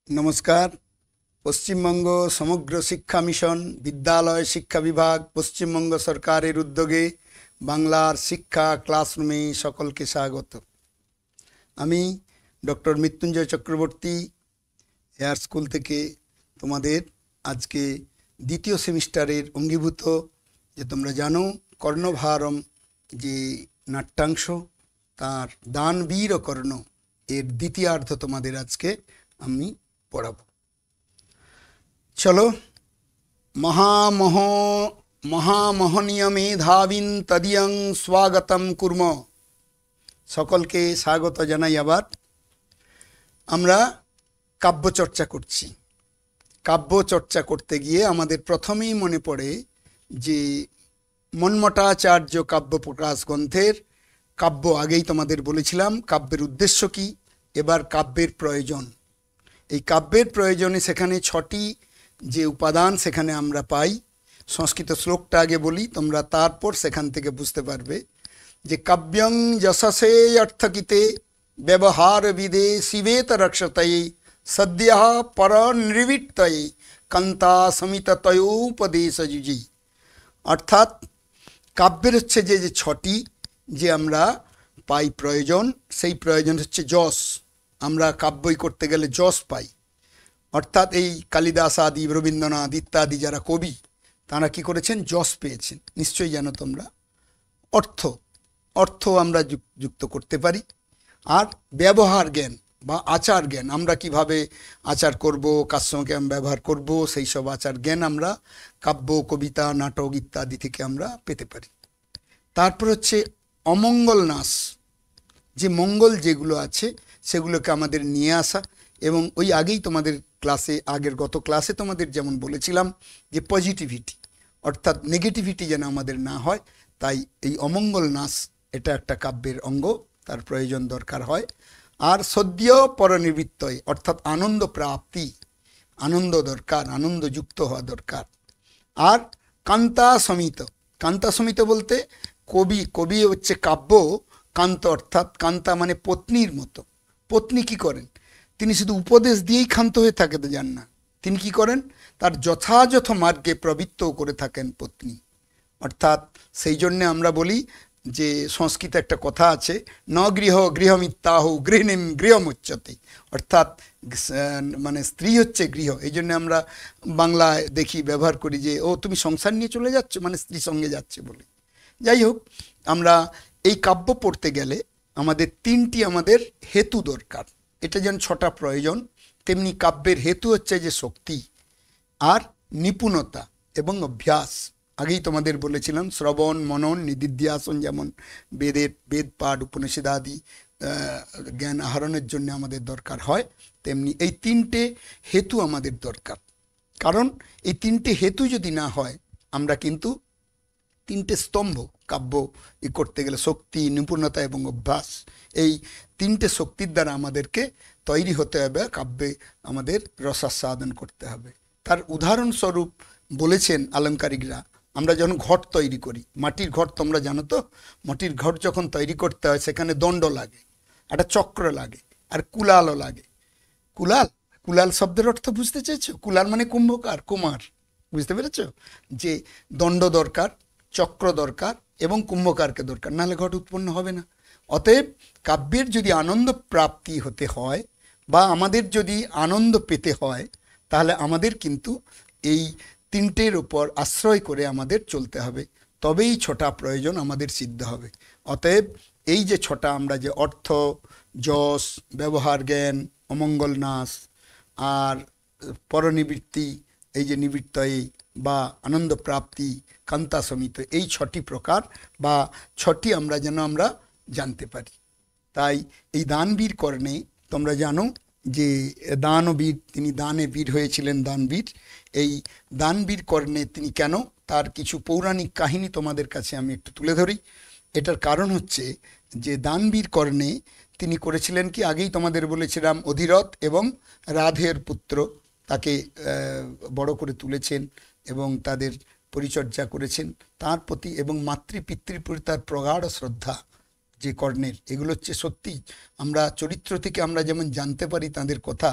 नमस्कार। पश्चिमबंग समग्र शिक्षा मिशन विद्यालय शिक्षा विभाग पश्चिमबंग सरकारेर उद्योगे बांगलार शिक्षा क्लासरूमे सकल के स्वागत। आमी डॉक्टर मृत्युंजय चक्रवर्ती एयर स्कूल थेके तोमादेर आज के द्वितीय सेमिस्टारेर अंगीभूत जे तोमरा जानो कर्णभारम जे नाट्यांश तार दानवीर कर्ण एर द्वितीयार्ध तोमादेर आज के आमी पढ़ाबो। चलो महामहनीय मेधावीन तदियं स्वागतम कुर्म। सकल के स्वागत जानाई। आबार आमरा काव्य चर्चा करछि। काव्य चर्चा करते गिये आमादेर प्रथमेई मने पड़े जे मन्मथाचार्य काव्य प्रकाश ग्रंथेर काव्य आगेई तोमादेर बोलेछिलाम काव्येर उद्देश्य कि, एबार काव्येर प्रयोजन। এই কাব্যের প্রয়োজনে সেখানে ছটি যে উপাদান সেখানে আমরা পাই। সংস্কৃত শ্লোকটা আগে বলি, তোমরা তারপর সেখান থেকে বুঝতে পারবে যে কাব্যং যশসে অর্থকিতে ব্যবহার বিদে শিবেত রক্ষতয়ে সদ্যঃ পরনির্বৃত্তয়ে কান্তা সমিততয়োপদেশ যুজি। অর্থাৎ কাব্যের হচ্ছে যে যে ছটি যে আমরা পাই প্রয়োজন, সেই প্রয়োজন হচ্ছে যশ। আমরা কাব্যই করতে গেলে যশ পাই। অর্থাৎ এই কালিদাস আদি রবীন্দ্রনাথ ইত্যাদি যারা কবি তারা কি করেছেন, যশ পেয়েছেন। নিশ্চয়ই জানো তোমরা। অর্থ আমরা যুক্ত করতে পারি। আর ব্যবহার জ্ঞান বা আচার জ্ঞান, আমরা কিভাবে আচার করব, কার সঙ্গে আমরা ব্যবহার করব, সেই সব আচার জ্ঞান আমরা কাব্য কবিতা নাটক ইত্যাদি থেকে আমরা পেতে পারি। তারপর হচ্ছে অমঙ্গল নাশ, যে মঙ্গল যেগুলো আছে সেগুলোকে আমাদের নিয়ে আসা। এবং ওই আগেই তোমাদের ক্লাসে আগের গত ক্লাসে তোমাদের যেমন বলেছিলাম যে পজিটিভিটি অর্থাৎ নেগেটিভিটি যেন আমাদের না হয়, তাই এই অমঙ্গল নাশ এটা একটা কাব্যের অঙ্গ, তার প্রয়োজন দরকার হয়। আর সদ্য পরনিবৃত্তয় অর্থাৎ আনন্দ প্রাপ্তি, আনন্দ দরকার, আনন্দযুক্ত হওয়া দরকার। আর কান্তা সমিত, কান্তা সমিত বলতে কবি হচ্ছে কাব্য কান্ত, অর্থাৎ কান্তা মানে পত্নীর মতো। পত্নী কি করেন, তিনি শুধু উপদেশ দিয়েই ক্ষান্ত হয়ে থাকতে যান না, তিনি কি করেন, তার যথাযথ মার্গে প্রবৃত্তও করে থাকেন পত্নী। অর্থাৎ সেই জন্যে আমরা বলি যে সংস্কৃতে একটা কথা আছে, ন গৃহমিত্যাহু গৃহিণীম গৃহমুচ্যতে। অর্থাৎ মানে স্ত্রী হচ্ছে গৃহ। এই জন্য আমরা বাংলায় দেখি ব্যবহার করি যে ও তুমি সংসার নিয়ে চলে যাচ্ছ, মানে স্ত্রী সঙ্গে যাচ্ছে বলে। যাই হোক, আমরা এই কাব্য পড়তে গেলে আমাদের তিনটি আমাদের হেতু দরকার। এটা যেন ছটা প্রয়োজন, তেমনি কাব্যের হেতু হচ্ছে যে শক্তি আর নিপুণতা এবং অভ্যাস। আগেই তোমাদের বলেছিলাম শ্রবণ মনন নিদিধ্যাসন, যেমন বেদ পাঠ উপনিষদ আদি জ্ঞান আহরণের জন্য আমাদের দরকার হয়, তেমনি এই তিনটে হেতু আমাদের দরকার। কারণ এই তিনটে হেতু যদি না হয়, আমরা কিন্তু তিনটে স্তম্ভ কাব্য করতে গেলে শক্তি নিপুণতা এবং অভ্যাস, এই তিনটে শক্তির দ্বারা আমাদেরকে তৈরি হতে হবে, কাব্যে আমাদের রসাস্বাদন করতে হবে। তার উদাহরণস্বরূপ বলেছেন আলঙ্কারিকরা, আমরা যখন ঘট তৈরি করি, মাটির ঘট তোমরা জানো তো, মাটির ঘট যখন তৈরি করতে হয় সেখানে দণ্ড লাগে, একটা চক্র লাগে, আর কুলালও লাগে। কুলাল শব্দের অর্থ বুঝতে চেয়েছো? কুলাল মানে কুম্ভকার, কুমার, বুঝতে পেরেছ? যে দণ্ড দরকার, চক্র দরকার এবং কুম্ভকারকে দরকার, নাহলে ঘট উৎপন্ন হবে না। অতএব কাব্যের যদি আনন্দ প্রাপ্তি হতে হয় বা আমাদের যদি আনন্দ পেতে হয়, তাহলে আমাদের কিন্তু এই তিনটের উপর আশ্রয় করে আমাদের চলতে হবে, তবেই ছটা প্রয়োজন আমাদের সিদ্ধ হবে। অতএব এই যে ছটা আমরা যে অর্থ, যশ, ব্যবহার জ্ঞান, অমঙ্গল নাশ আর পরনিবৃত্তি, এই যে নিবৃত্তয়ে বা আনন্দ প্রাপ্তি, কান্তা সমিত, এই ছটি প্রকার বা ছটি আমরা যেন আমরা জানতে পারি। তাই এই দানবীর কর্ণে তোমরা জানো যে দানবীর, তিনি দানে বীর হয়েছিলেন, দানবীর। এই দানবীর কর্ণে তিনি কেন, তার কিছু পৌরাণিক কাহিনী তোমাদের কাছে আমি একটু তুলে ধরি। এটার কারণ হচ্ছে যে দানবীর কর্ণে তিনি করেছিলেন কি, আগেই তোমাদের বলেছিলাম অধিরথ এবং রাধের পুত্র, তাকে বড় করে তুলেছেন এবং তাদের পরিচর্যা করেছেন, তার প্রতি এবং মাতৃপিতৃর প্রতি তার প্রগাঢ় শ্রদ্ধা, যে কর্ণের, এগুলো হচ্ছে সত্যি। আমরা চরিত্র থেকে আমরা যেমন জানতে পারি তাদের কথা,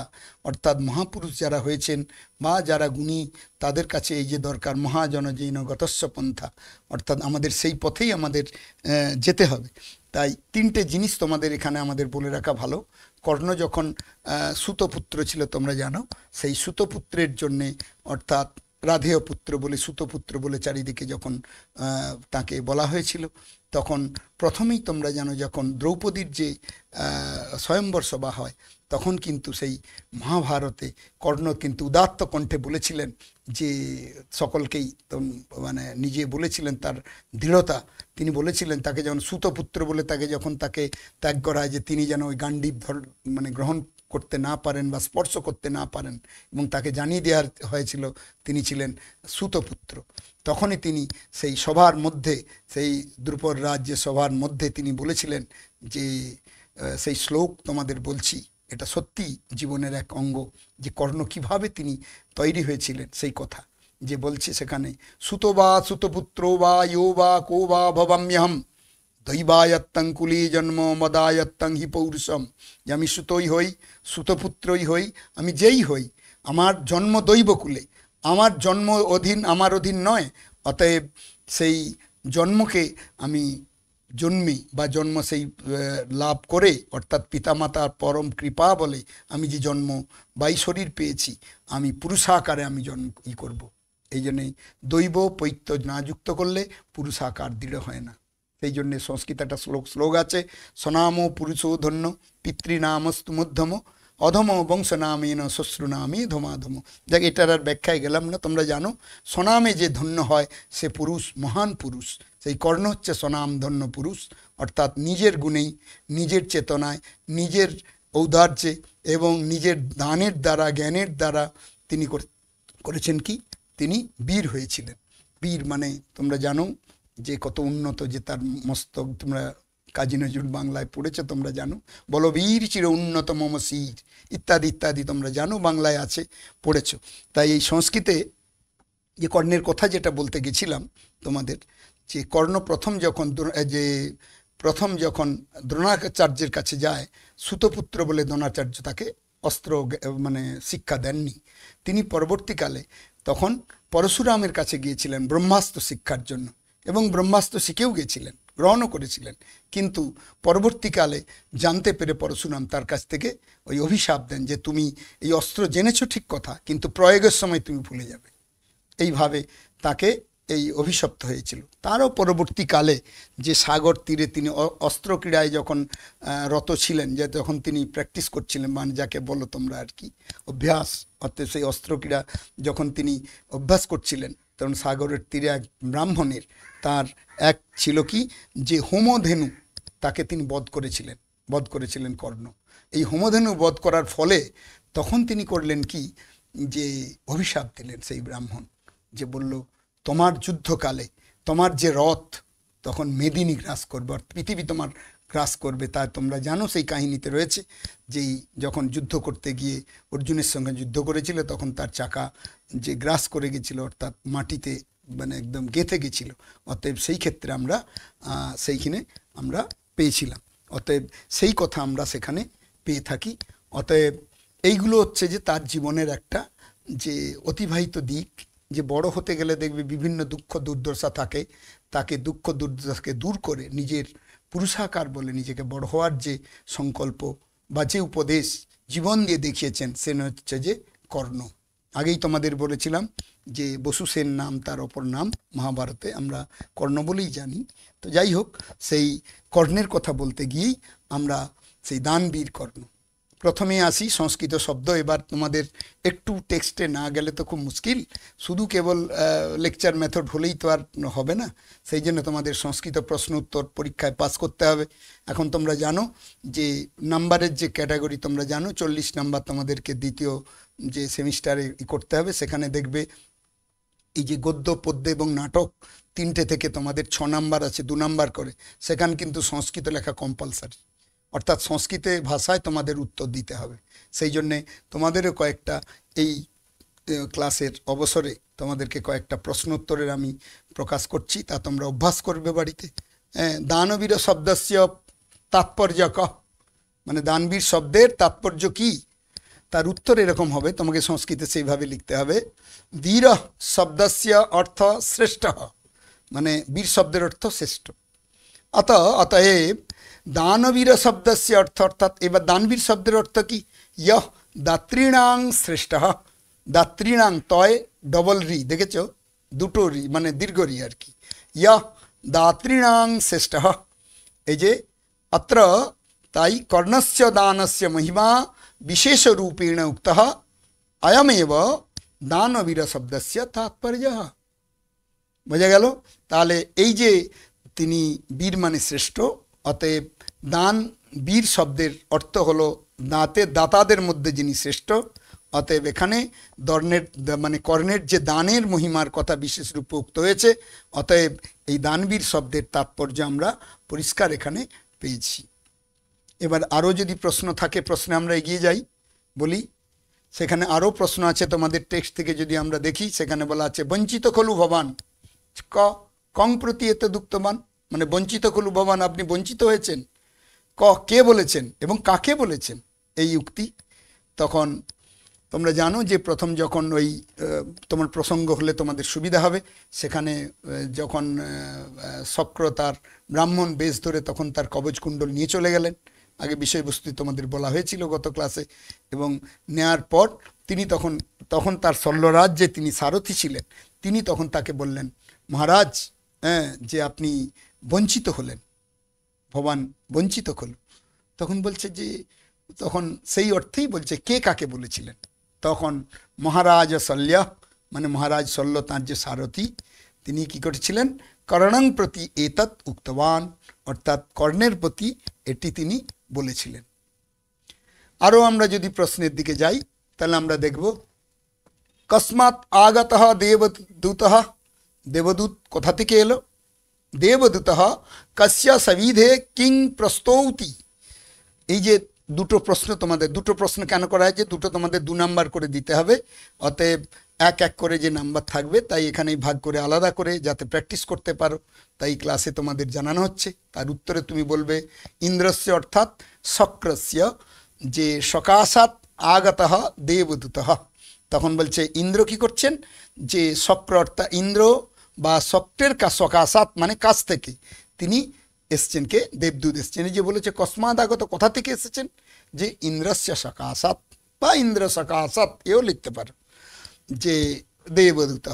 অর্থাৎ মহাপুরুষ যারা হয়েছেন বা যারা গুণী, তাদের কাছে এই যে দরকার মহাজনজৈন গতস্য পন্থা, অর্থাৎ আমাদের সেই পথেই আমাদের যেতে হবে। তাই তিনটে জিনিস তোমাদের এখানে আমাদের বলে রাখা ভালো। কর্ণ যখন সুতপুত্র ছিল তোমরা জানো, সেই সুতপুত্রের জন্যে, অর্থাৎ রাধেয় পুত্র বলে সুতপুত্র বলে চারিদিকে যখন তাকে বলা হয়েছিল, তখন প্রথমেই তোমরা জানো যখন দ্রৌপদীর যে স্বয়ম্বর সভা হয়, তখন কিন্তু সেই মহাভারতে কর্ণ কিন্তু উদাত্ত কণ্ঠে বলেছিলেন যে সকলকেই মানে নিজে বলেছিলেন তার দৃঢ়তা, তিনি বলেছিলেন তাকে যখন সুতপুত্র বলে তাকে ত্যাগ করা হয়, যে তিনি যেন ওই গান্ডীব মানে গ্রহণ করতে না পারেন বা স্পর্শ করতে না পারেন, এবং তাকে জানিয়ে দেওয়া হয়েছিল তিনি ছিলেন সুতপুত্র। তখনই তিনি সেই সভার মধ্যে, সেই দ্রুপদ রাজ্যের সভার মধ্যে তিনি বলেছিলেন যে সেই শ্লোক তোমাদের বলছি, এটা সত্যি জীবনের এক অঙ্গ, যে কর্ণ কিভাবে তিনি তৈরি হয়েছিলেন সেই কথা যে বলছে সেখানে, সুত বা সুতপুত্র বা ইয়ো বা কো বা ভবাম্যহম দৈবায়ত্তং কুলি জন্ম মদায়ত্তং হি পৌরুষম, যে আমি সুতই হই, সুতপুত্রই হই, আমি যেই হই, আমার জন্ম দৈবকুলে, আমার জন্ম আমার অধীন নয়, অতএব সেই জন্মকে আমি জন্মে বা জন্ম সেই লাভ করে, অর্থাৎ পিতামাতার পরম কৃপা বলে আমি যে জন্ম বা এই শরীর পেয়েছি, আমি পুরুষাকারে আমি জন্ম করব। এই জন্যে দৈব পৈত্য না যুক্ত করলে পুরুষাকার দৃঢ় হয় না। সেই জন্যে সংস্কৃত একটা শ্লোক আছে, স্বনাম পুরুষো ধন্য পিতৃনামস্তু মধ্যম অধম বংশনামেন শ্বশ্রুনামে ধমাধম। দেখ, এটার আর ব্যাখ্যায় গেলাম না, তোমরা জানো স্বনামে যে ধন্য হয় সে পুরুষ, মহান পুরুষ। সেই কর্ণ হচ্ছে স্বনাম ধন্য পুরুষ, অর্থাৎ নিজের গুণেই, নিজের চেতনায়, নিজের ঔদার্যে এবং নিজের দানের দ্বারা, জ্ঞানের দ্বারা তিনি করেছেন কি, তিনি বীর হয়েছিলেন। বীর মানে তোমরা জানো যে কত উন্নত, যে তার মস্তক, তোমরা কাজী নজরুল বাংলায় পড়েছো, তোমরা জানো, বলো বীর চির উন্নত মম শির, ইত্যাদি ইত্যাদি তোমরা জানো, বাংলায় আছে, পড়েছো। তাই এই সংস্কৃতে যে কর্ণের কথা যেটা বলতে গেছিলাম তোমাদের, যে কর্ণ প্রথম যখন দ্রোণাচার্যের কাছে যায়, সুতপুত্র বলে দ্রোণাচার্য তাকে অস্ত্র মানে শিক্ষা দেননি, তিনি পরবর্তীকালে তখন পরশুরামের কাছে গিয়েছিলেন ব্রহ্মাস্ত্র শিক্ষার জন্য, এবং ব্রহ্মাস্ত্র শিখেও গিয়েছিলেন, গ্রহণও করেছিলেন। কিন্তু পরবর্তীকালে জানতে পেরে পরশুরাম তার কাছ থেকে ওই অভিশাপ দেন যে তুমি এই অস্ত্র জেনেছো ঠিক কথা, কিন্তু প্রয়োগের সময় তুমি ভুলে যাবে। এইভাবে তাকে এই অভিশপ্ত হয়েছিল। তারও পরবর্তীকালে যে সাগর তীরে তিনি অস্ত্র ক্রীড়ায় যখন রত ছিলেন, যে যখন তিনি প্র্যাকটিস করছিলেন, মানে যাকে বলো তোমরা আর কি অভ্যাস, অর্থাৎ সেই অস্ত্র ক্রীড়া যখন তিনি অভ্যাস করছিলেন, তখন সাগরের তীরে এক ব্রাহ্মণের, তার এক ছিল কি যে হোমধেনু, তাকে তিনি বধ করেছিলেন কর্ণ। এই হোমধেনু বধ করার ফলে তখন তিনি করলেন কি, যে অভিশাপ দিলেন সেই ব্রাহ্মণ, যে বলল তোমার যুদ্ধকালে তোমার যে রথ তখন মেদিনী গ্রাস করবে, পৃথিবী তোমার গ্রাস করবে। তা তোমরা জানো সেই কাহিনীতে রয়েছে, যেই যখন যুদ্ধ করতে গিয়ে অর্জুনের সঙ্গে যুদ্ধ করেছিল, তখন তার চাকা যে গ্রাস করে গেছিল, অর্থাৎ মাটিতে মানে একদম গেঁথে গেছিল। অতএব সেই ক্ষেত্রে আমরা সেইখানে আমরা পেয়েছিলাম, অতএব সেই কথা আমরা সেখানে পেয়ে থাকি। অতএব এইগুলো হচ্ছে যে তার জীবনের একটা যে অতিবাহিত দিক, যে বড় হতে গেলে দেখবে বিভিন্ন দুঃখ দুর্দশা থাকে, তাকে দুঃখ দুর্দশাকে দূর করে নিজের পুরুষাকার বলে নিজেকে বড় হওয়ার যে সংকল্প বা যে উপদেশ জীবন দিয়ে দেখিয়েছেন, সে হচ্ছে যে কর্ণ। আগেই তোমাদের বলেছিলাম যে বসু সেন নাম, তার অপর নাম মহাভারতে আমরা কর্ণ বলেই জানি। তো যাই হোক, সেই কর্ণের কথা বলতে গিয়েই আমরা সেই দানবীর কর্ণ। প্রথমে আসি সংস্কৃত শব্দ। এবার তোমাদের একটু টেক্সটে না গেলে তো খুব মুশকিল, শুধু কেবল লেকচার মেথড হলেই তো আর হবে না। সেই জন্য তোমাদের সংস্কৃত প্রশ্ন উত্তর পরীক্ষায় পাস করতে হবে। এখন তোমরা জানো যে নাম্বারের যে ক্যাটাগরি তোমরা জানো, 40 নাম্বার তোমাদেরকে দ্বিতীয় যে সেমিস্টারে করতে হবে। সেখানে দেখবে এই যে গদ্য পদ্য এবং নাটক তিনটে থেকে তোমাদের 6 নাম্বার আছে, 2 নাম্বার করে। সেখানে কিন্তু সংস্কৃত লেখা কম্পালসারি, অর্থাৎ সংস্কৃতে ভাষায় তোমাদের উত্তর দিতে হবে। সেই জন্যে তোমাদেরও কয়েকটা এই ক্লাসের অবসরে তোমাদেরকে কয়েকটা প্রশ্ন উত্তরের আমি প্রকাশ করছি, তা তোমরা অভ্যাস করবে বাড়িতে। দানবীর শব্দস্য তাৎপর্য ক, মানে দানবীর শব্দের তাৎপর্য কি? তার উত্তর এরকম হবে, তোমাকে সংস্কৃতে সেইভাবে লিখতে হবে। বীর শব্দস্য অর্থ শ্রেষ্ঠ, মানে বীর শব্দের অর্থ শ্রেষ্ঠ। অতএব দানবীর শব্দস্য অর্থ, অর্থাৎ এবার দানবীর শব্দের অর্থ কি? ইয়ঃ দাত্রীণাং শ্রেষ্ঠ, দাত্রীণাং তয় ডবল রি, দেখেছ দুটো রি মানে দীর্ঘ রি আর কি, ইয়ঃ দাত্রীণাং শ্রেষ্ঠ। এই যে অত্র, তাই কর্ণস্য দানস্য মহিমা বিশেষ রূপেণ উক্তঃ অয়মেব দানবীর শব্দস্য তাৎপর্য। বোঝা গেল? তাহলে এই যে তিনি বীর মানে শ্রেষ্ঠ, অতএব দান বীর শব্দের অর্থ হলো দাতাদের মধ্যে যিনি শ্রেষ্ঠ। অতএব এখানে মানে কর্ণের যে দানের মহিমার কথা বিশেষ রূপে উক্ত হয়েছে, অতএব এই দানবীর শব্দের তাৎপর্য আমরা পরিষ্কার এখানে পেয়েছি। এবার আরও যদি প্রশ্ন থাকে, প্রশ্নে আমরা এগিয়ে যাই, বলি সেখানে আরও প্রশ্ন আছে তোমাদের টেক্সট থেকে যদি আমরা দেখি, সেখানে বলা আছে বঞ্চিত খলু ভবান কং প্রতি এত দুঃখবান, মানে বঞ্চিত খলু ভবান, আপনি বঞ্চিত হয়েছেন। কে বলেছেন এবং কাকে বলেছেন এই উক্তি? তখন তোমরা জানো যে প্রথম যখন ওই তোমার প্রসঙ্গ হলে তোমাদের সুবিধা হবে, সেখানে যখন শক্র তার ব্রাহ্মণ বেশ ধরে তখন তার কবচকুণ্ডল নিয়ে চলে গেলেন, আগে বিষয়বস্তু তোমাদের বলা হয়েছিল গত ক্লাসে, এবং নেয়ার পর তিনি তখন তার শল্যরাজ যে তিনি সারথি ছিলেন, তিনি তখন তাকে বললেন, মহারাজ যে আপনি বঞ্চিত হলেন, ভবান বঞ্চিত হল। তখন বলছে যে, তখন সেই অর্থেই বলছে কে কাকে বলেছিলেন। তখন মহারাজ শল্য, মানে মহারাজ শল্য তাঁর যে সারথি, তিনি কি করেছিলেন, কর্ণং প্রতি এতৎ উক্তবান, অর্থাৎ কর্ণের প্রতি এটি তিনি বলেছিলেন। আরও আমরা যদি প্রশ্নের দিকে যাই, তাহলে আমরা দেখব কস্মাৎ আগতঃ দেবদূতঃ, দেবদূত কোথা থেকে এলো? দেবদূতঃ কস্য সবিধে কিং প্রস্তৌতি। এই যে দুটো প্রশ্ন, তোমাদের দুটো প্রশ্ন কেন করা হয়েছে, দুটো তোমাদের 2 নাম্বার করে দিতে হবে, অতএব এক এক করে যে নাম্বার থাকবে তাই এখানেই ভাগ করে আলাদা করে যাতে প্র্যাকটিস করতে পারো, তাই ক্লাসে তোমাদের জানানো হচ্ছে। তার উত্তরে তুমি বলবে ইন্দ্রস্য অর্থাৎ শক্রস্য যে সকাশাৎ আগতঃ দেবদূতঃ। তখন বলছে ইন্দ্র কি করছেন, যে শক্র অর্থাৎ ইন্দ্র বা শক্রের সকাশাৎ মানে কাছ থেকে তিনি এসছেন, কে? দেবদূত এসছেন। এই যে বলেছে কস্মাৎ আগত, কোথা থেকে এসেছেন, যে ইন্দ্রস্য সকাশাৎ বা ইন্দ্র সকাশাৎ, এও লিখতে পারো যে দেবদূত।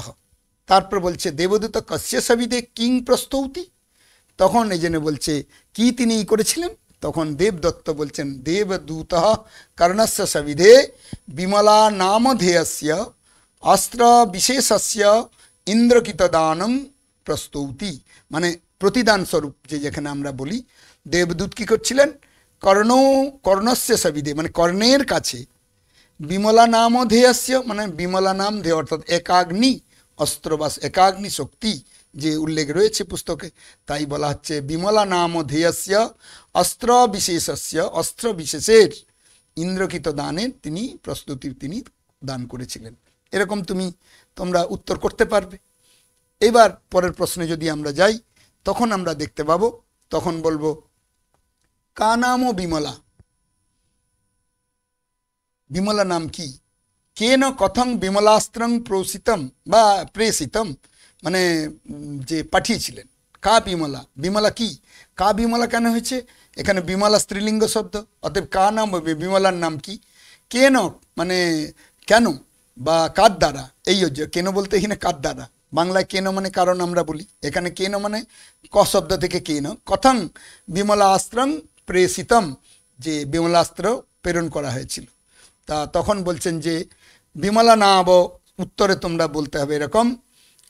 তারপর বলছে দেবদূত কস্য সবিধে কিং প্রস্তৌতি, তখন এই জন্য বলছে কি তিনি করেছিলেন। তখন দেবদত্ত বলছেন দেবদূত কর্ণস্য সবিধে বিমলা নামধেয়স্য অস্ত্র বিশেষস্য ইন্দ্রকৃত দানম প্রস্তৌতি, মানে প্রতিদান স্বরূপ যে যেখানে আমরা বলি দেবদূত কি করছিলেন, কর্ণস্য সবিধে মানে কর্ণের কাছে, বিমলা নাম ধেয়স্য মানে বিমলা নাম ধেয় অর্থাৎ একাগ্নি অস্ত্র বা একাগ্নি শক্তি যে উল্লেখ রয়েছে পুস্তকে, তাই বলা হচ্ছে বিমলা নাম ধেয়স্য অস্ত্র বিশেষস্য, অস্ত্র বিশেষের ইন্দ্রকৃত দানের তিনি প্রস্তুতি তিনি দান করেছিলেন। এরকম তোমরা উত্তর করতে পারবে। এবার পরের প্রশ্নে যদি আমরা যাই, তখন আমরা দেখতে পাবো, তখন বলবো কা নাম বিমলা, বিমলা নাম কি, কেন কথং বিমলাস্ত্রং প্রসিতম বা প্রেষিতম, মানে যে পাঠিয়েছিলেন, কা বিমলা, বিমলা কি, কা বিমলা কেন হয়েছে, এখানে বিমলা স্ত্রীলিঙ্গ শব্দ, অতএব কা নাম হবে, বিমলার নাম কি, কেন মানে কেন বা কার দ্বারা, এই হচ্ছে কেন বলতে এখানে কার দ্বারা, বাংলায় কেন মানে কারণ আমরা বলি, এখানে কেন মানে ক শব্দ থেকে কেন, কথং বিমলাস্ত্রং প্রেষিতম, যে বিমলাস্ত্র প্রেরণ করা হয়েছিল। তা তখন বলছেন যে বিমলা নাম, উত্তরে তোমরা বলতে হবে এরকম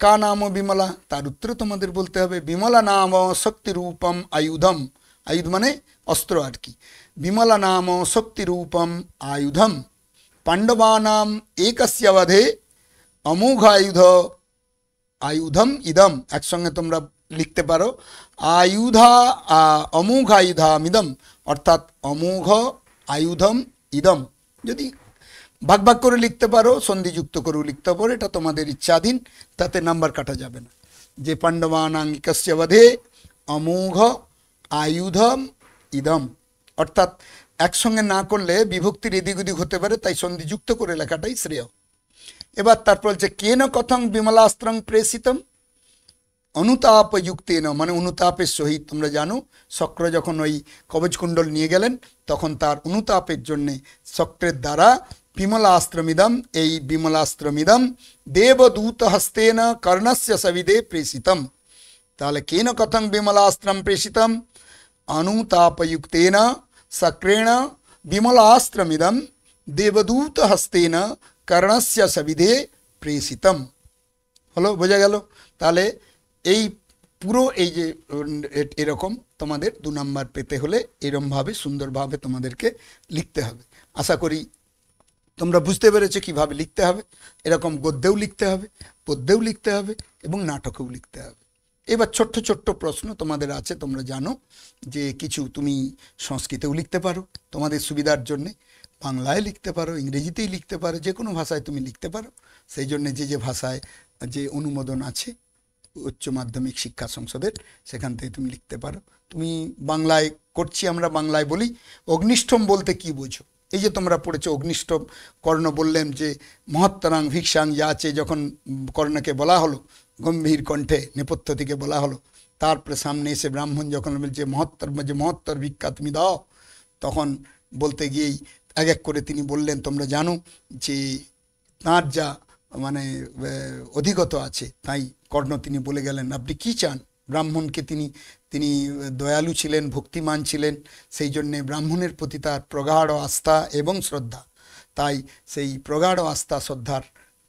কা নাম বিমলা, তার উত্তরে তোমাদের বলতে হবে বিমলা নাম শক্তিরূপম আয়ুধম, আয়ুধ মানে অস্ত্র আর কি, বিমলা নাম শক্তিরূপম আয়ুধম পাণ্ডবানাম একস্য বধে অমোঘ আয়ুধম ইদম, একসঙ্গে তোমরা লিখতে পারো অমোঘ আয়ুধামিদম, অর্থাৎ অমোঘ আয়ুধম ইদম। যদি ভাগ ভাগ করে লিখতে পারো, সন্ধিযুক্ত করেও লিখতে পারো, এটা তোমাদের ইচ্ছাধীন, তাতে নাম্বার কাটা যাবে না। যে পাণ্ডবানাং একস্য বধে অমোঘ আয়ুধম ইদম, অর্থাৎ একসঙ্গে না করলে বিভক্তির এদিক ওদিক হতে পারে, তাই সন্ধিযুক্ত করে লেখাটাই শ্রেয়। এবার তারপর বলছে কেন কথং বিমলাস্ত্রং প্রেষিতম অনুতাপযুক্তেন, মানে অনুতাপের সহিত। তোমরা জানো শক্র যখন ওই কবচকুণ্ডল নিয়ে গেলেন তখন তার অনুতাপের জন্যে শক্রের দ্বারা বিমলাস্ত্রমিদম, এই বিমলাস্ত্রমিদম দেবদূত হস্তেন কর্ণস্য সবিদে প্রেষিতম। তাহলে কেন কথং বিমলাস্ত্রম প্রেষিতম অনুতাপযুক্তেন শক্রেণ বিমলাস্ত্রমিদম দেবদূত হস্তেন কর্ণস্য সবিদে প্রেষিতম। হলো, বোঝা গেল? তাহলে এই পুরো এই যে এরকম তোমাদের 2 নম্বর পেতে হলে এরমভাবে সুন্দরভাবে তোমাদেরকে লিখতে হবে। আশা করি তোমরা বুঝতে পেরেছো কিভাবে লিখতে হবে। এরকম গদ্যেও লিখতে হবে, পদ্যেও লিখতে হবে এবং নাটকেও লিখতে হবে। এবার ছোট্ট ছোট্ট প্রশ্ন তোমাদের আছে, তোমরা জানো যে কিছু তুমি সংস্কৃতেও লিখতে পারো তোমাদের সুবিধার জন্যে, বাংলায় লিখতে পারো, ইংরেজিতেই লিখতে পারো, যে কোনো ভাষায় তুমি লিখতে পারো। সেই জন্য যে যে ভাষায় যে অনুমোদন আছে উচ্চ মাধ্যমিক শিক্ষা সংসদের, সেখান থেকে তুমি লিখতে পারো। তুমি বাংলায় করছি, আমরা বাংলায় বলি অগ্নিষ্ঠম বলতে কি বোঝো? এই যে তোমরা পড়েছো অগ্নিষ্ঠম, কর্ণ বললেন যে মহত্তরাং ভিক্ষাং যাচে, যখন কর্ণকে বলা হলো গম্ভীর কণ্ঠে নেপথ্য থেকে বলা হলো, তারপরে সামনে এসে ব্রাহ্মণ যখন বলছে মহত্তর ভিক্ষা তুমি দাও, তখন বলতে গিয়েই এক এক করে তিনি বললেন। তোমরা জানো যে তাঁর যা মানে অধিগত আছে, তাই কর্ণ তিনি বলে গেলেন আপনি কি চান। ব্রাহ্মণকে তিনি দয়ালু ছিলেন, ভক্তিমান ছিলেন, সেই জন্যে ব্রাহ্মণের প্রতি তার প্রগাঢ় আস্থা এবং শ্রদ্ধা। তাই সেই প্রগাঢ় আস্থা শ্রদ্ধার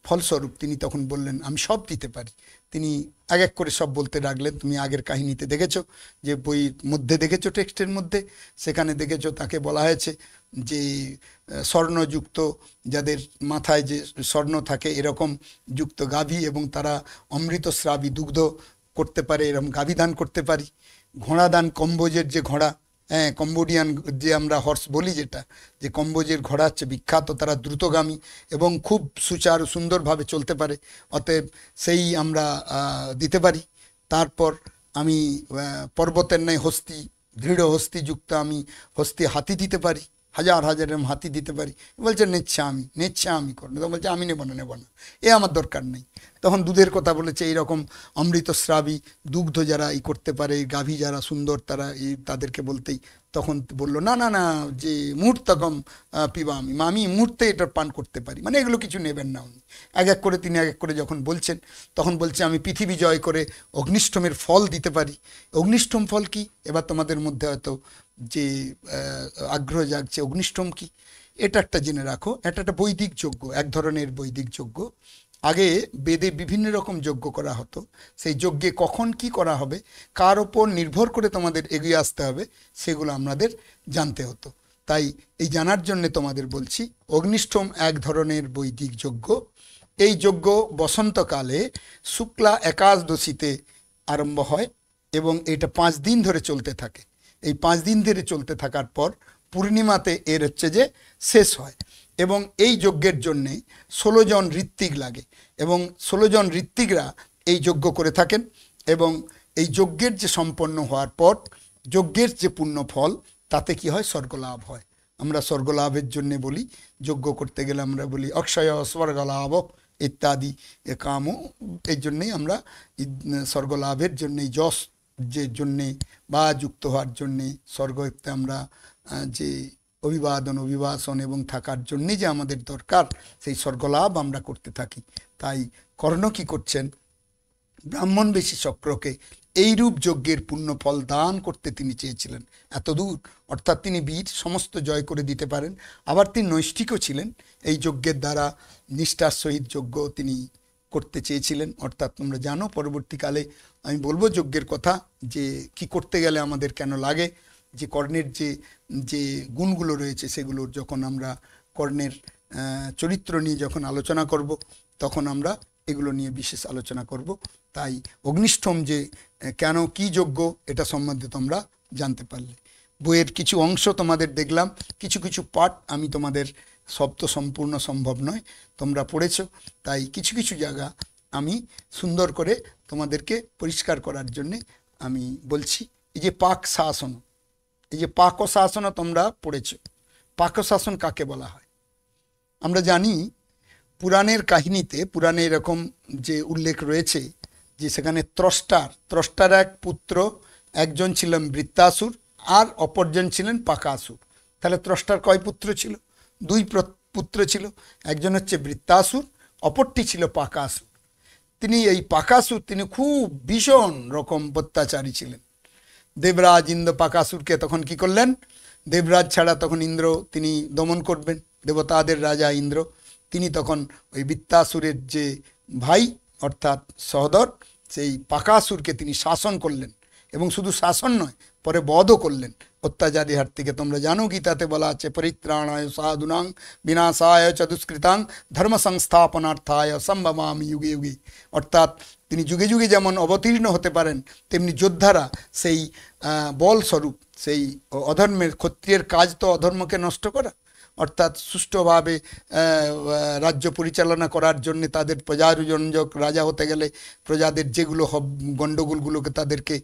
ফলস্বরূপ তিনি তখন বললেন আমি সব দিতে পারি। তিনি এক এক করে সব বলতে লাগলেন। তুমি আগের কাহিনীতে দেখেছো, যে বইয়ের মধ্যে দেখেছো, টেক্সটের মধ্যে, সেখানে দেখেছো তাকে বলা হয়েছে যে স্বর্ণযুক্ত, যাদের মাথায় যে স্বর্ণ থাকে এরকম যুক্ত গাভী, এবং তারা অমৃতস্রাবী দুগ্ধ করতে পারে, এরকম গাভী দান করতে পারি। ঘোড়া দান, কম্বোজের যে ঘোড়া, হ্যাঁ কম্বোডিয়ান যে আমরা হর্স বলি, যেটা যে কম্বোজের ঘোড়া হচ্ছে বিখ্যাত, তারা দ্রুতগামী এবং খুব সুচারু সুন্দরভাবে চলতে পারে, অতএব সেই আমরা দিতে পারি। তারপর আমি পর্বতের ন্যায় হস্তি, দৃঢ় হস্তিযুক্ত আমি হস্তি হাতি দিতে পারি, হাজার হাজার হাতি দিতে পারি। বলছে নেচ্ছা আমি করবো। তখন বলছে আমি নেব না, এ আমার দরকার নেই। তখন দুধের কথা বলেছে, এইরকম অমৃতস্রাবী দুগ্ধ যারা করতে পারে, গাভী যারা সুন্দর, তারা তাদেরকে বলতেই তখন বলল না না না, যে মুহূর্তকম পিবা আমি মুহূর্তে এটা পান করতে পারি, মানে এগুলো কিছু নেবেন না উনি। এক এক করে তিনি এক এক করে যখন বলছেন, তখন বলছে আমি পৃথিবী জয় করে অগ্নিষ্ঠমের ফল দিতে পারি। অগ্নিষ্ঠম ফল কি? এবার তোমাদের মধ্যে হয়তো যে আগ্রহ জাগছে অগ্নিষ্ঠম কি, এটা একটা জেনে রাখো। এটা একটা বৈদিক যজ্ঞ, এক ধরনের বৈদিক যজ্ঞ। আগে বেদে বিভিন্ন রকম যজ্ঞ করা হতো, সেই যজ্ঞে কখন কি করা হবে, কার ওপর নির্ভর করে তোমাদের এগিয়ে আসতে হবে, সেগুলো আমাদের জানতে হতো। তাই এই জানার জন্য তোমাদের বলছি, অগ্নিষ্ঠম এক ধরনের বৈদিক যজ্ঞ। এই যজ্ঞ বসন্তকালে শুক্লা একাদশীতে আরম্ভ হয় এবং এটা 5 দিন ধরে চলতে থাকে। এই 5 দিন ধরে চলতে থাকার পর পূর্ণিমাতে এর হচ্ছে যে শেষ হয়। এবং এই যজ্ঞের জন্যে 16 জন ঋত্বিক লাগে, এবং 16 জন ঋত্বিকরা এই যজ্ঞ করে থাকেন। এবং এই যজ্ঞের যে সম্পন্ন হওয়ার পর যজ্ঞের যে পুণ্য ফল, তাতে কি হয়, স্বর্গলাভ হয়। আমরা স্বর্গলাভের জন্যে বলি, যজ্ঞ করতে গেলে আমরা বলি অক্ষয় স্বর্গলাভ ইত্যাদি কামও। এই জন্যেই আমরা স্বর্গলাভের জন্যেই যশ যে জন্যে বা যুক্ত হওয়ার জন্যে স্বর্গতে আমরা যে অভিবাসন এবং থাকার জন্যে যে আমাদের দরকার, সেই স্বর্গলাভ আমরা করতে থাকি। তাই কর্ণ কি করছেন, ব্রাহ্মণবেশী চক্রকে এইরূপ যজ্ঞের পুণ্যফল দান করতে তিনি চেয়েছিলেন। এত দূর, অর্থাৎ তিনি বীর, সমস্ত জয় করে দিতে পারেন। আবার তিনি নৈষ্ঠিকও ছিলেন, এই যজ্ঞের দ্বারা নিষ্ঠার সহিত যজ্ঞ তিনি করতে চেয়েছিলেন। অর্থাৎ তোমরা জানো, পরবর্তীকালে আমি বলবো যজ্ঞের কথা, যে কি করতে গেলে আমাদের কেন লাগে, যে কর্ণের যে গুণগুলো রয়েছে, সেগুলোর যখন আমরা কর্ণের চরিত্র নিয়ে যখন আলোচনা করব, তখন আমরা এগুলো নিয়ে বিশেষ আলোচনা করব। তাই অগ্নিষ্ঠম যে কেন কি যজ্ঞ, এটা সম্বন্ধে তোমরা জানতে পারলে। বইয়ের কিছু অংশ তোমাদের দেখলাম, কিছু কিছু পাঠ আমি তোমাদের সব তো সম্পূর্ণ সম্ভব নয়, তোমরা পড়েছো, তাই কিছু কিছু জায়গা আমি সুন্দর করে তোমাদেরকে পরিষ্কার করার জন্যে আমি বলছি। এই যে পাক শাসন, এই যে পাকশাসনও তোমরা পড়েছো, পাকশাসন কাকে বলা হয়? আমরা জানি পুরাণের কাহিনীতে, পুরাণে এরকম যে উল্লেখ রয়েছে যে সেখানে ত্রষ্টার এক পুত্র, একজন ছিলেন বৃত্তাসুর আর অপরজন ছিলেন পাকাসুর। তাহলে ত্রষ্টার কয় পুত্র ছিল? দুই পুত্র ছিল, একজন হচ্ছে বৃত্তাসুর, অপরটি ছিল পাকাসুর। এই পাকাসুর তিনি খুব ভীষণ রকম অত্যাচারী ছিলেন। দেবরাজ ইন্দ্র পাকাসুরকে তখন কি করলেন? দেবরাজ ছাড়া তখন ইন্দ্র তিনি দমন করবেন, দেবতাদের রাজা ইন্দ্র, তিনি তখন ওই বৃত্তাসুরের যে ভাই অর্থাৎ সহোদর সেই পাকাসুরকে তিনি শাসন করলেন, এবং শুধু শাসন নয়, পরে বধও করলেন অত্যাচারী হাত থেকে। তোমরা জানো গীতাতে বলা আছে, পরিত্রাণায় সাধুনাং বিনাশায় চ দুষ্কৃতাং ধর্ম সংস্থাপনার্থায় সম্ভবামি যুগে যুগে। অর্থাৎ তিনি যুগে যুগে যেমন অবতীর্ণ হতে পারেন, তেমনি যোদ্ধারা সেই বলস্বরূপ সেই অধর্মের, ক্ষত্রিয়ের কাজ তো অধর্মকে নষ্ট করা, অর্থাৎ সুষ্ঠুভাবে রাজ্য পরিচালনা করার জন্য তাদের প্রজারঞ্জক রাজা হতে গেলে প্রজাদের যেগুলো গণ্ডগোলগুলোকে তাদেরকে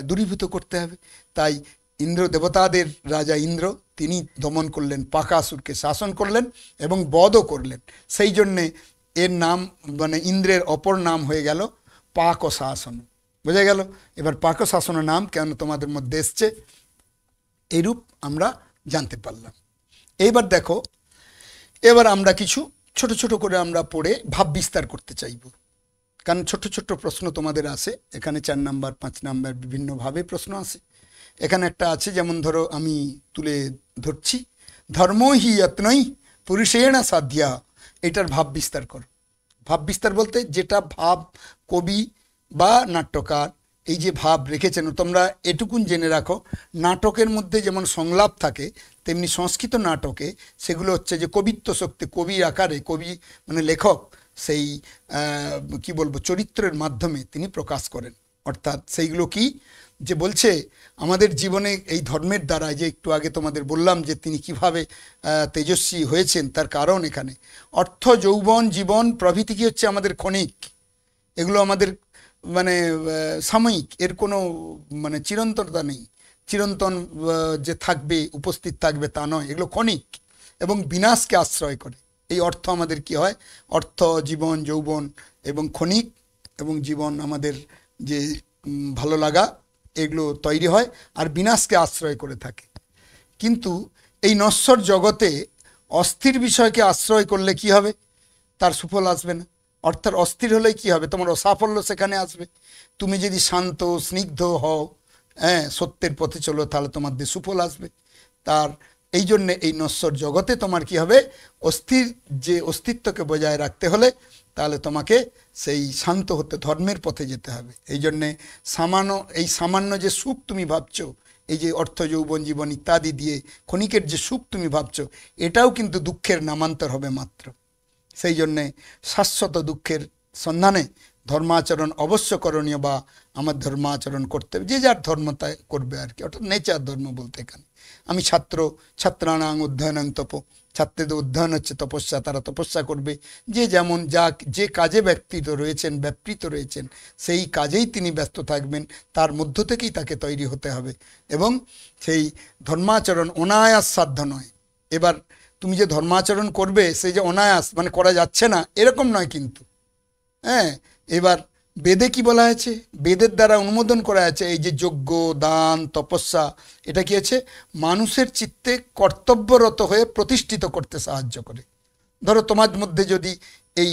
দূরীভূত করতে হবে। তাই ইন্দ্র, দেবতাদের রাজা ইন্দ্র, তিনি দমন করলেন, পাকাসুরকে শাসন করলেন এবং বধও করলেন। সেই জন্যে এর নাম, মানে ইন্দ্রের অপর নাম হয়ে গেল পাকশাসন। বোঝা গেল? এবার পাকশাসনের নাম কেন তোমাদের মধ্যে এসছে, এইরূপ আমরা জানতে পারলাম। এইবার দেখো, এবার আমরা কিছু ছোট ছোট করে আমরা পড়ে ভাব বিস্তার করতে চাইব, কারণ ছোট ছোট প্রশ্ন তোমাদের আসে এখানে, 4 নাম্বার 5 নাম্বার বিভিন্নভাবে প্রশ্ন আসে। এখানে একটা আছে, যেমন ধরো আমি তুলে ধরছি, ধর্ম হি যত্নই পুরুষেণ সাধ্যা, এটার ভাব বিস্তার করো। ভাব বিস্তার বলতে যেটা ভাব কবি বা নাট্যকার এই যে ভাব রেখেছেন, তোমরা এটুকুন জেনে রাখো, নাটকের মধ্যে যেমন সংলাপ থাকে, তেমনি সংস্কৃত নাটকে সেগুলো হচ্ছে যে কবিত্ব শক্তি, কবির আকারে, কবি মানে লেখক সেই কি বলবো চরিত্রের মাধ্যমে তিনি প্রকাশ করেন। অর্থাৎ সেইগুলো কি যে বলছে আমাদের জীবনে এই ধর্মের দ্বারা, যে একটু আগে তোমাদের বললাম যে তিনি কিভাবে তেজস্বী হয়েছেন, তার কারণ এখানে অর্থ, যৌবন, জীবন প্রভৃতি কি হচ্ছে আমাদের ক্ষণিক, এগুলো আমাদের মানে সাময়িক, এর কোনো মানে চিরন্তনতা নেই, চিরন্তন যে থাকবে উপস্থিত থাকবে তা নয়, এগুলো ক্ষণিক এবং বিনাশকে আশ্রয় করে। এই অর্থ আমাদের কি হয়, অর্থ, জীবন, যৌবন এবং ক্ষণিক এবং জীবন আমাদের যে ভালো লাগা এগুলো তৈরি হয় আর বিনাশকে আশ্রয় করে থাকে। কিন্তু এই নশ্বর জগতে অস্থির বিষয়কে আশ্রয় করলে কি হবে, তার সুফল আসবে না। অর্থাৎ অস্থির হলে কি হবে, তোমার অসাফল্য সেখানে আসবে। তুমি যদি শান্ত স্নিগ্ধ হও, হ্যাঁ, সত্যের পথে চলো, তাহলে তোমার দিয়ে সুফল আসবে। তার এই জন্যে এই নশ্বর জগতে তোমার কি হবে, অস্থির যে অস্তিত্বকে বজায় রাখতে হলে তাহলে তোমাকে সেই শান্ত হতে, ধর্মের পথে যেতে হবে। এই জন্যে সামান্য যে সুখ তুমি ভাবছো, এই যে অর্থ, যৌবন, জীবন ইত্যাদি দিয়ে ক্ষণিকের যে সুখ তুমি ভাবছো, এটাও কিন্তু দুঃখের নামান্তর হবে মাত্র। সেই জন্যে শাশ্বত দুঃখের সন্ধানে ধর্মাচরণ অবশ্য করণীয়, বা আমার ধর্মাচরণ করতে হবে, যে যার ধর্ম তাই করবে আর কি। অর্থাৎ নেচার ধর্ম বলতে এখানে আমি ছাত্রাণাং অধ্যয়নাং তপ, ছাত্রদের অধ্যয়ন হচ্ছে তপস্যা, তারা তপস্যা করবে, যে যেমন যে কাজে ব্যাপৃত রয়েছেন সেই কাজেই তিনি ব্যস্ত থাকবেন, তার মধ্য থেকেই তাকে তৈরি হতে হবে। এবং সেই ধর্মাচরণ অনায়াস সাধ্য নয়। এবার তুমি যে ধর্মাচরণ করবে সেই যে অনায়াস মানে করা যাচ্ছে না এরকম নয় কিন্তু, হ্যাঁ। এবার বেদে কি বলা হয়েছে, বেদের দ্বারা অনুমোদন করা আছে, এই যে যজ্ঞ, দান, তপস্যা, এটা কি আছে, মানুষের চিত্তে কর্তব্যরত হয়ে প্রতিষ্ঠিত করতে সাহায্য করে। ধরো তোমার মধ্যে যদি এই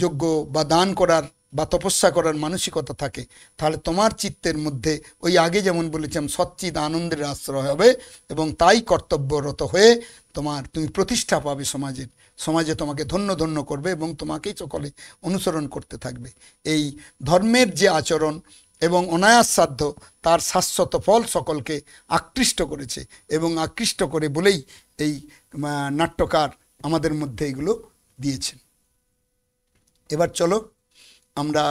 যজ্ঞ বা দান করার বা তপস্যা করার মানসিকতা থাকে, তাহলে তোমার চিত্তের মধ্যে ওই আগে যেমন বলেছিলাম সচ্চিদ আনন্দের আশ্রয় হবে, এবং তাই কর্তব্যরত হয়ে তুমি প্রতিষ্ঠা পাবে সমাজে তোমাকে ধন্য ধন্য করবে এবং তোমাকেই সকলে অনুসরণ করতে থাকবে। এই ধর্মের যে আচরণ এবং অনায়াস সাধ্য, তার শাশ্বত ফল সকলকে আকৃষ্ট করেছে, এবং আকৃষ্ট করে বলেই এই নাট্যকার আমাদের মধ্যে এগুলো দিয়েছেন। এবার চলো আমরা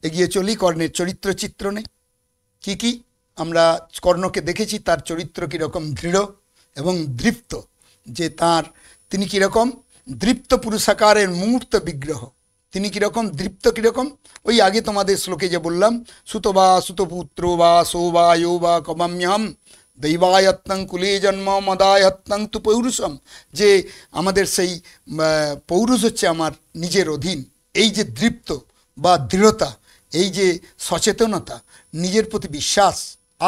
এগিয়ে চলি কর্ণের চরিত্র চিত্রণে। কি আমরা কর্ণকে দেখেছি, তার চরিত্র কীরকম দৃঢ় এবং দৃপ্ত, যে তিনি কীরকম দৃপ্ত পুরুষাকারের মূর্ত বিগ্রহ, তিনি কীরকম দৃপ্ত, কীরকম ওই আগে তোমাদের শ্লোকে যে বললাম, সুত বা সুতপুত্র বা সো বা ইয়ো বা কবাম্যহম দৈবায়ত্তং কুলে জন্ম মদায়ত্তং তু পৌরুষম, যে আমাদের সেই পৌরুষ হচ্ছে আমার নিজের অধীন। এই যে দৃপ্ত বা দৃঢ়তা, এই যে সচেতনতা, নিজের প্রতি বিশ্বাস,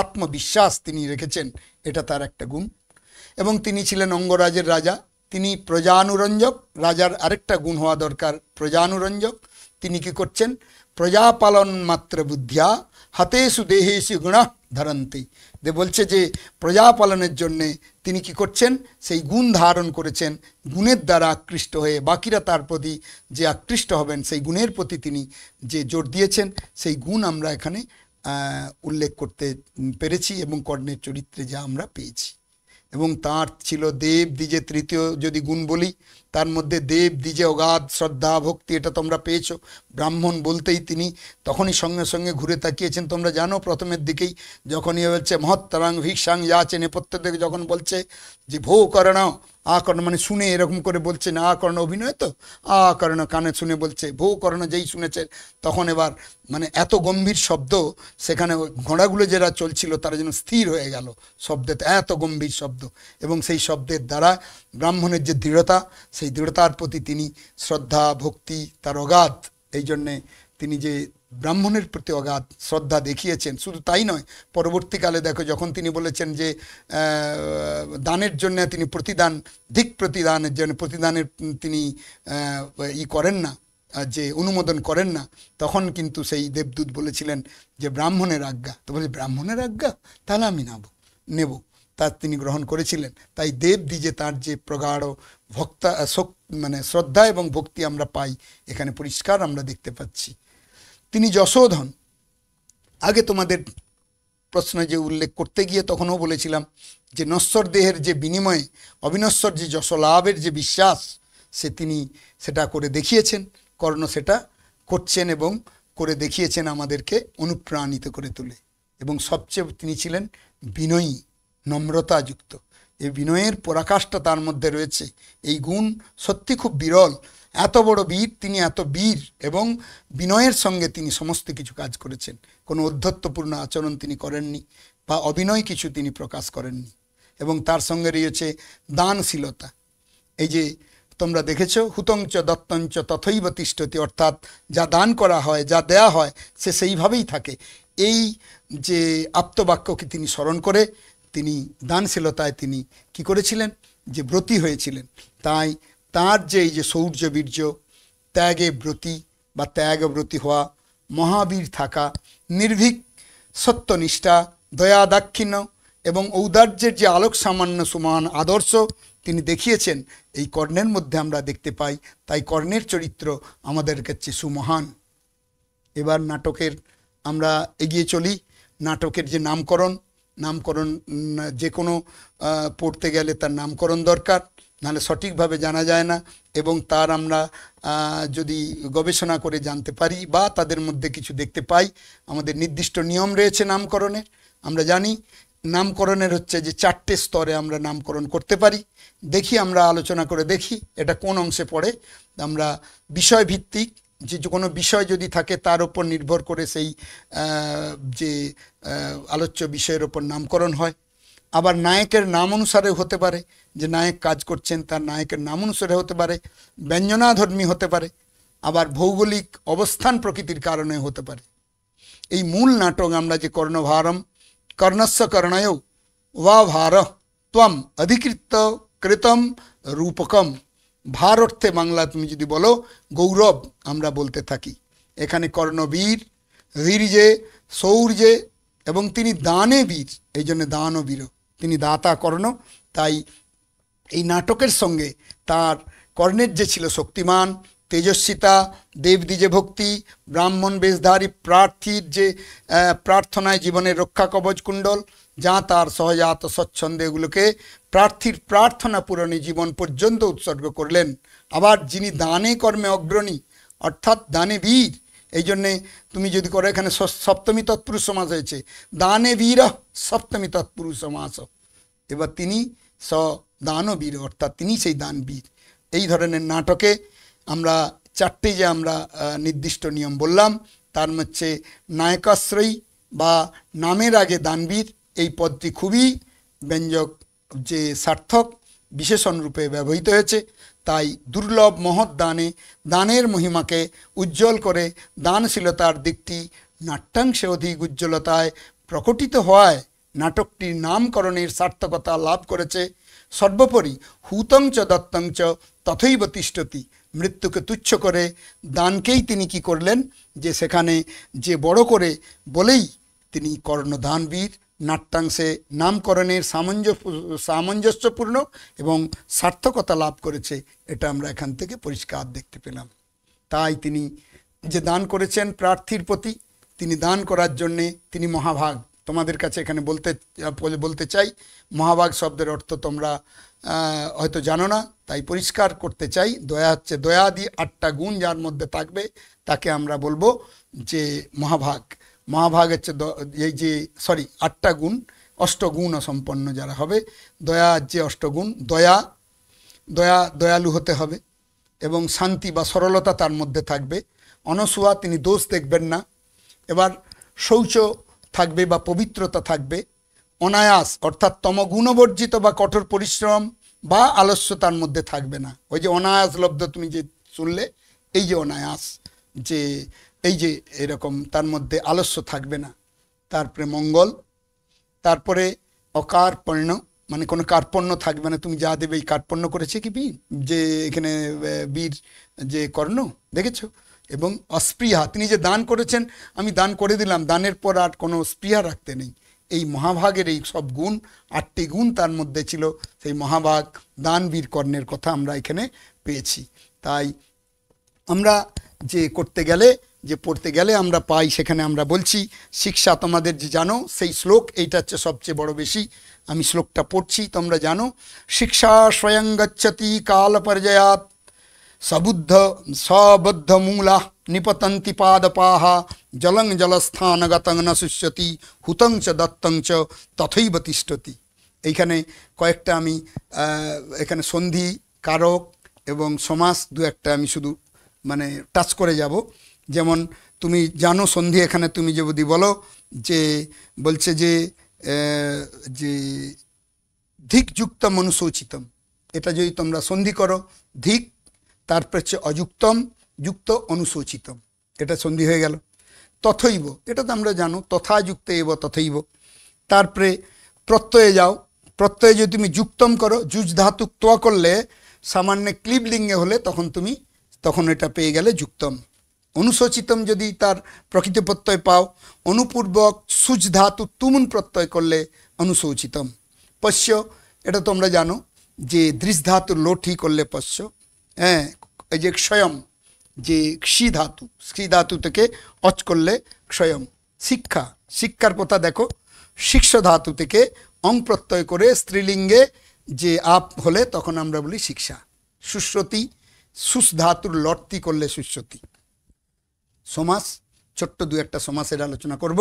আত্মবিশ্বাস তিনি রেখেছেন, এটা তার একটা গুণ। এবং তিনি ছিলেন অঙ্গরাজের রাজা, তিনি প্রজানুরঞ্জক। রাজার আরেকটা গুণ হওয়া দরকার, প্রজানুরঞ্জক। তিনি কি করছেন? প্রজাপালন মাত্র বুদ্ধিয়া হাতেষু দেহেষু গুণা ধরন্তি। বলছে যে প্রজাপালনের জন্যে তিনি কি করছেন? সেই গুণ ধারণ করেছেন, গুণের দ্বারা আকৃষ্ট হয়ে বাকিরা তার প্রতি যে আকৃষ্ট হবেন, সেই গুণের প্রতি তিনি যে জোর দিয়েছেন, সেই গুণ আমরা এখানে উল্লেখ করতে পেরেছি এবং কর্ণের চরিত্রে যা আমরা পেয়েছি। এবং তার ছিল দেব দ্বিজে, তৃতীয় যদি গুণ বলি তার মধ্যে দেব দ্বিজে অগাধ শ্রদ্ধা ভক্তি, এটা তোমরা পেয়েছো। ব্রাহ্মণ বলতেই তিনি তখনই সঙ্গে সঙ্গে ঘুরে তাকিয়েছেন। তোমরা জানো প্রথমের দিকেই যখনই বলছে মহত্তরাং ভিক্ষাং যাচে, নেপথ্য থেকে যখন বলছে যে ভো কর্ণ আকর্ণ, মানে শুনে এরকম করে বলছে না, আকর্ণ অভিনয় তো, আকর্ণ কানে শুনে বলছে, ভো কর্ণ যেই শুনেছে তখন এবার মানে এত গম্ভীর শব্দ, সেখানে ঘোড়াগুলো যারা চলছিল তারা যেন স্থির হয়ে গেল শব্দেতে, এত গম্ভীর শব্দ। এবং সেই শব্দের দ্বারা ব্রাহ্মণের যে দৃঢ়তা, সেই দৃঢ়তার প্রতি তিনি শ্রদ্ধা ভক্তি তার অগাধ, এই জন্যে তিনি যে ব্রাহ্মণের প্রতি অগাধ শ্রদ্ধা দেখিয়েছেন। শুধু তাই নয়, পরবর্তীকালে দেখো যখন তিনি বলেছেন যে দানের জন্য তিনি প্রতিদান, ধিক প্রতিদানের জন্য প্রতিদানের তিনি করেন না, যে অনুমোদন করেন না, তখন কিন্তু সেই দেবদূত বলেছিলেন যে ব্রাহ্মণের আজ্ঞা। তো বলে ব্রাহ্মণের আজ্ঞা, তাহলে আমি নেব, তা তিনি গ্রহণ করেছিলেন। তাই দেব দ্বিজে তার যে প্রগাঢ় ভক্তা মানে শ্রদ্ধা এবং ভক্তি আমরা পাই, এখানে পরিষ্কার আমরা দেখতে পাচ্ছি। তিনি যশোধন। আগে তোমাদের প্রশ্ন যে উল্লেখ করতে গিয়ে তখনও বলেছিলাম যে নশ্বর দেহের যে বিনিময়ে অবিনশ্বর যে যশলাভের যে বিশ্বাস, তিনি সেটা করে দেখিয়েছেন। কর্ণ সেটা করছেন এবং করে দেখিয়েছেন, আমাদেরকে অনুপ্রাণিত করে তোলে। এবং সবচেয়ে তিনি ছিলেন বিনয়ী, নম্রতাযুক্ত। এই বিনয়ের পরাকাষ্ঠা তার মধ্যে রয়েছে। এই গুণ সত্যি খুব বিরল। এত বড় বীর তিনি, এত বীর এবং বিনয়ের সঙ্গে তিনি সমস্ত কিছু কাজ করেছেন। কোনো অধ্যত্বপূর্ণ আচরণ তিনি করেননি বা অবিনয় কিছু তিনি প্রকাশ করেননি। এবং তার সঙ্গে রয়েছে দানশীলতা। এই যে তোমরা দেখেছো, হুতঞ্চ দত্তঞ্চ তথৈব তিষ্ঠতি, অর্থাৎ যা দান করা হয়, যা দেয়া হয়, সে সেইভাবেই থাকে। এই যে আপ্তবাক্যকে তিনি স্মরণ করে তিনি দানশীলতায় তিনি কি করেছিলেন? যে ব্রতী হয়েছিলেন। তাই তার যে এই যে শৌর্য বীর্য, ত্যাগে ব্রতী বা ত্যাগব্রতী হওয়া, মহাবীর থাকা, নির্ভীক সত্যনিষ্ঠা, দয়া দাক্ষিণ্য এবং ঔদার্যের যে আলোক সামান্য সমান আদর্শ তিনি দেখিয়েছেন, এই কর্ণের মধ্যে আমরা দেখতে পাই। তাই কর্ণের চরিত্র আমাদের কাছে সুমহান। এবার নাটকের আমরা এগিয়ে চলি। নাটকের যে নামকরণ যে কোনো পড়তে গেলে তার নামকরণ দরকার, নাহলে সঠিকভাবে জানা যায় না। এবং তার আমরা যদি গবেষণা করে জানতে পারি বা তাদের মধ্যে কিছু দেখতে পাই, আমাদের নির্দিষ্ট নিয়ম রয়েছে নামকরণের। আমরা জানি নামকরণের হচ্ছে যে 4টে স্তরে আমরা নামকরণ করতে পারি। দেখি, আমরা আলোচনা করে দেখি এটা কোন অংশে পড়ে। আমরা বিষয়ভিত্তিক, যে কোনো বিষয় যদি থাকে তার উপর নির্ভর করে সেই যে আলোচ্য বিষয়ের ওপর নামকরণ হয়। আবার নায়কের নাম অনুসারে হতে পারে, যে নায়ক কাজ করছেন তার নায়কের নাম অনুসারে হতে পারে, ব্যঞ্জনাধর্মী হতে পারে, আবার ভৌগোলিক অবস্থান প্রকৃতির কারণে হতে পারে। এই মূল নাটক আমরা যে কর্ণভারম কর্ণস্য কর্ণয় ওয়া ভার ত্বম অধিকৃত কৃতম রূপকম, ভার অর্থে বাংলা তুমি যদি বলো গৌরব আমরা বলতে থাকি। এখানে কর্ণবীর, বীর্যে, শৌর্যে এবং তিনি দানে বীর, এই জন্য দান ও বীর, তিনি দাতা কর্ণ। তাই এই নাটকের সঙ্গে তার কর্ণের যে ছিল শক্তিমান, তেজস্বিতা, দেবদ্বিজে ভক্তি, ব্রাহ্মণ বেশধারী প্রার্থীর যে প্রার্থনায় জীবনের রক্ষা কবচ কুণ্ডল, যা তার সহজাত স্বচ্ছন্দে এগুলোকে প্রার্থীর প্রার্থনা পূরণে জীবন পর্যন্ত উৎসর্গ করলেন। আবার যিনি দানে কর্মে অগ্রণী, অর্থাৎ দানে বীর, এই জন্যে তুমি যদি করো, এখানে সপ্তমী তৎপুরুষ সমাস হয়েছে, দানে বীর সপ্তমী তৎপুরুষ সমাস। এবার তিনি দানবীর, অর্থাৎ তিনি সেই দানবীর। এই ধরনের নাটকে আমরা 4টে যে আমরা নির্দিষ্ট নিয়ম বললাম, তার মধ্যে নায়কাশ্রয়ী বা নামের আগে দানবীর, এই পদটি খুবই ব্যঞ্জক যে সার্থক বিশেষণ রূপে ব্যবহৃত হয়েছে। তাই দুর্লভ মহৎ দানে দানের মহিমাকে উজ্জ্বল করে দানশীলতার দিকটি নাট্যাংশে অধিক উজ্জ্বলতায় প্রকটিত হওয়ায় নাটকটির নামকরণের সার্থকতা লাভ করেছে। সর্বোপরি হুতঞ্চ দত্তঞ্চ তথৈব তিষ্ঠতি, মৃত্যুকে তুচ্ছ করে দানকেই তিনি কি করলেন, যে সেখানে যে বড় করে বলেই তিনি কর্ণদানবীর নাট্যাংশে নামকরণের সামঞ্জস্যপূর্ণ এবং সার্থকতা লাভ করেছে, এটা আমরা এখান থেকে পরিষ্কার দেখতে পেলাম। তাই তিনি যে দান করেছেন প্রার্থীর প্রতি, তিনি দান করার জন্যে তিনি মহাভাগ। তোমাদের কাছে এখানে বলতে চাই, মহাভাগ শব্দের অর্থ তোমরা হয়তো জানো না, তাই পরিষ্কার করতে চাই। দয়া হচ্ছে দয়াদি 8টা গুণ যার মধ্যে থাকবে তাকে আমরা বলবো যে মহাভাগ। মহাভাগ হচ্ছে এই যে 8টা গুণ, অষ্টগুণ সম্পন্ন যারা হবে। দয়া যে অষ্টগুণ, দয়ালু হতে হবে এবং শান্তি বা সরলতা তার মধ্যে থাকবে। অনসূয়া, তিনি দোষ দেখবেন না। এবার শৌচ থাকবে বা পবিত্রতা থাকবে। অনায়াস অর্থাৎ তমগুণবর্জিত বা কঠোর পরিশ্রম বা আলস্য তার মধ্যে থাকবে না। ওই যে অনায়াস লব্ধ তুমি যে শুনলে, এই যে অনায়াস, যে এই যে এরকম তার মধ্যে আলস্য থাকবে না। তারপরে মঙ্গল, তারপরে অকার্পণ্য, মানে কোনো কার্পণ্য থাকবে না। তুমি যা দেবে, এই কার্পণ্য করেছে কি বীর, যে এখানে বীর যে কর্ণ দেখেছো। এবং অস্পৃহা, তিনি যে দান করেছেন, আমি দান করে দিলাম, দানের পর আর কোনো স্পৃহা রাখতে নেই। এই মহাভাগের এই সব গুণ, 8টি গুণ তার মধ্যে ছিল। সেই মহাভাগ দানবীর কর্ণের কথা আমরা এখানে পেয়েছি। তাই আমরা যে করতে গেলে, যে পড়তে গেলে আমরা পাই, সেখানে আমরা বলছি শিক্ষা। তোমাদের যে জানো সেই শ্লোক, এইটা হচ্ছে সবচেয়ে বড় বেশি। আমি শ্লোকটা পড়ছি, তোমরা জানো। শিক্ষা স্বয়ং গচ্ছতি কাল পর্যায়াত সবদ্ধ মূলা নিপতন্তি পাদপাহ জলং জলস্থানগতং ন শুষ্যতি হুতং চ দত্তং চ তথৈব তিষ্ঠতি। এইখানে কয়েকটা আমি এখানে সন্ধি, কারক এবং সমাস দু একটা আমি শুধু মানে টাচ করে যাব। যেমন তুমি জানো সন্ধি, এখানে তুমি যদি বলো যে বলছে যে ধিকযুক্তম অনুশোচিতম, এটা যদি তোমরা সন্ধি করো, ধিক তারপর হচ্ছে অযুক্তম, যুক্ত অনুশোচিতম, এটা সন্ধি হয়ে গেল। তথৈব, এটা তো আমরা জানো, তথাযুক্ত এব তথৈব। তারপরে প্রত্যয়ে যাও, প্রত্যয়ে যদি তুমি যুক্তম করো, যুজ ধাতু ত্ব করলে সামান্য ক্লিবলিঙ্গে হলে তখন এটা পেয়ে গেলে যুক্তম। অনুশোচিতম যদি তার প্রকৃত প্রত্যয় পাও, অনুপূর্বক সুজ ধাতু তুমুন প্রত্যয় করলে অনুশোচিতম। পশ্য, এটা তোমরা জানো যে দৃশ ধাতু লোঠি করলে পশ্য। হ্যাঁ, এই যে ক্ষয়ম, যে ক্ষি ধাতু থেকে অচ করলে ক্ষয়ম। শিক্ষা, শিক্ষার কথা দেখো, শিক্ষ ধাতু থেকে অং প্রত্যয় করে স্ত্রীলিঙ্গে যে আপ হলে তখন আমরা বলি শিক্ষা। সুশ্রতি, সুস ধাতুর লটতি করলে সুশ্রতি। সমাস, ছোট্ট দু একটা সমাসের আলোচনা করব।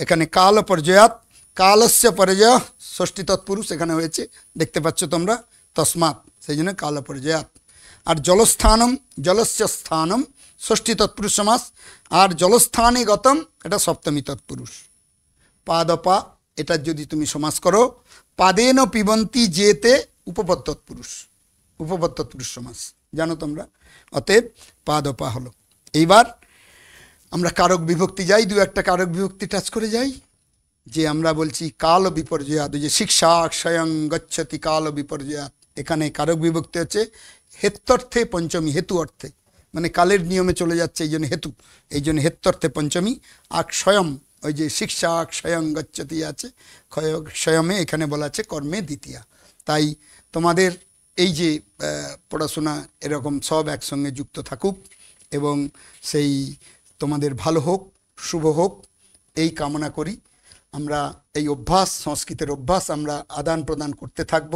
এখানে কাল পর্যায়াত, কালস্য পর্যায় ষষ্ঠী তৎপুরুষ এখানে হয়েছে, দেখতে পাচ্ছ তোমরা, তসমাৎ, সেই জন্য কাল পর্যায়াত। আর জলস্থানম, জলস্য স্থানম ষষ্ঠী তৎপুরুষ সমাস। আর জলস্থানে গতম, এটা সপ্তমী তৎপুরুষ। পাদপা, এটা যদি তুমি সমাস করো, পাদেন পিবন্তি যেতে উপপদ তৎপুরুষ, উপপদ তৎপুরুষ সমাস, জানো তোমরা। অতএব পাদপা হলো। এইবার আমরা কারক বিভক্তি যাই, দু একটা কারক বিভক্তি টাচ করে যাই। যে আমরা বলছি কাল বিপর্যয়াত, যে শিক্ষা স্বয়ং গচ্ছতি কাল বিপর্যয়াত, এখানে কারক বিভক্তি হচ্ছে হেত্যর্থে পঞ্চমী, হেতু অর্থে, মানে কালের নিয়মে চলে যাচ্ছে, এই জন্য হেতু, এই জন্য হেত্যর্থে পঞ্চমী। আর স্বয়ং, ওই যে শিক্ষা স্বয়ং গচ্ছতি আছে, স্বয়মে এখানে বলা আছে কর্মে দ্বিতীয়া। তাই তোমাদের এই যে পড়াশোনা এরকম সব একসঙ্গে যুক্ত থাকুক এবং সেই তোমাদের ভালো হোক, শুভ হোক, এই কামনা করি। আমরা এই অভ্যাস, সংস্কৃতের অভ্যাস আমরা আদান প্রদান করতে থাকব,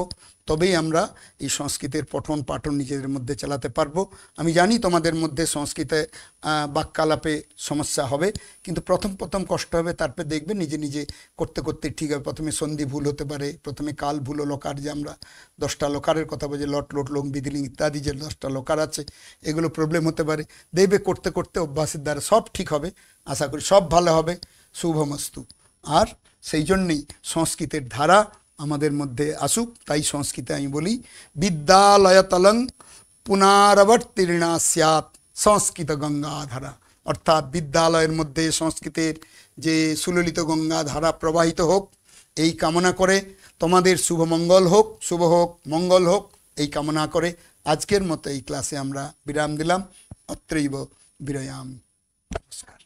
তবেই আমরা এই সংস্কৃতের পঠন পাঠন নিজেদের মধ্যে চালাতে পারবো। আমি জানি তোমাদের মধ্যে সংস্কৃতে বাক্যালাপে সমস্যা হবে, কিন্তু প্রথম কষ্ট হবে, তারপরে দেখবে নিজে নিজে করতে করতে ঠিক হবে। প্রথমে সন্ধি ভুল হতে পারে, প্রথমে কাল ভুল, লকার, যে আমরা 10টা লকারের কথা বলছি, লট লোট লোং বিদিলিং ইত্যাদি যে 10টা লকার আছে, এগুলো প্রবলেম হতে পারে। দেখবে করতে করতে অভ্যাসের দ্বারা সব ঠিক হবে, আশা করি সব ভালো হবে। শুভমস্তু। আর সেই জন্যেই সংস্কৃতের ধারা আমাদের মধ্যে আসুক। তাই সংস্কৃতে আমি বলি বিদ্যালয়তলং পুনরাবর্তীর্ণা স্যাৎ সংস্কৃত গঙ্গাধারা, অর্থাৎ বিদ্যালয়ের মধ্যে সংস্কৃতের যে সুললিত গঙ্গাধারা প্রবাহিত হোক, এই কামনা করে তোমাদের শুভ মঙ্গল হোক, শুভ হোক, মঙ্গল হোক, এই কামনা করে আজকের মতো এই ক্লাসে আমরা বিরাম দিলাম। অত্রৈব বিরয়ামি। নমস্কার।